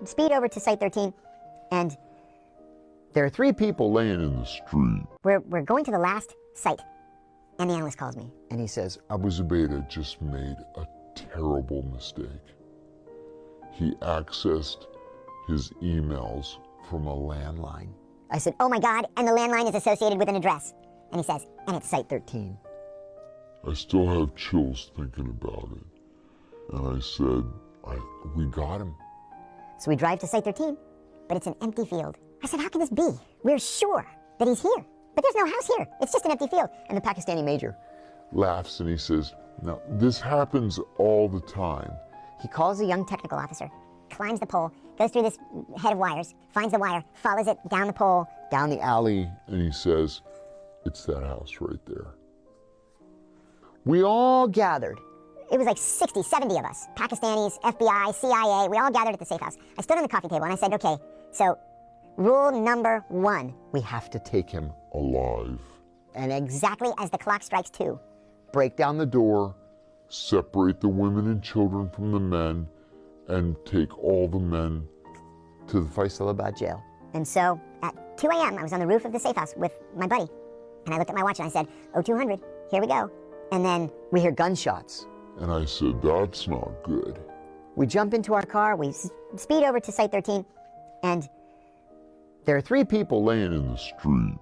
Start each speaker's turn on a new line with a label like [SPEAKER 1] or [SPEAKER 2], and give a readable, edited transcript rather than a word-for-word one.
[SPEAKER 1] speed over to Site 13, and
[SPEAKER 2] there are 3 people laying in the street.
[SPEAKER 1] we're going to the last site, and the analyst calls me.
[SPEAKER 2] And he says,
[SPEAKER 3] Abu Zubaydah just made a terrible mistake. He accessed his emails from a landline.
[SPEAKER 1] I said, oh my God, and the landline is associated with an address. And he says, and it's Site 13.
[SPEAKER 3] I still have chills thinking about it. And I said, we got him.
[SPEAKER 1] So we drive to Site 13, but it's an empty field. I said, how can this be? We're sure that he's here, but there's no house here. It's just an empty field. And the Pakistani major
[SPEAKER 3] Laughs and he says, now this happens all the time.
[SPEAKER 1] he calls a young technical officer, climbs the pole, goes through this head of wires, finds the wire, follows it down the pole,
[SPEAKER 2] down the alley.
[SPEAKER 3] And he says, it's that house right there.
[SPEAKER 2] We all gathered.
[SPEAKER 1] it was like 60, 70 of us, Pakistanis, FBI, CIA, we all gathered at the safe house. I stood on the coffee table and I said, okay, so rule number 1.
[SPEAKER 2] We have to take him
[SPEAKER 3] Alive.
[SPEAKER 1] And exactly as the clock strikes 2,
[SPEAKER 2] break down the door,
[SPEAKER 3] Separate the women and children from the men, and take all the men
[SPEAKER 2] to the Faisalabad jail.
[SPEAKER 1] And so at 2 a.m., I was on the roof of the safe house with my buddy. And I looked at my watch and I said, oh, 200, here we go. And then
[SPEAKER 2] We hear gunshots.
[SPEAKER 3] And I said, that's not good.
[SPEAKER 2] We jump into our car.
[SPEAKER 1] we speed over to Site 13, and
[SPEAKER 2] There are 3 people
[SPEAKER 3] Laying in the street.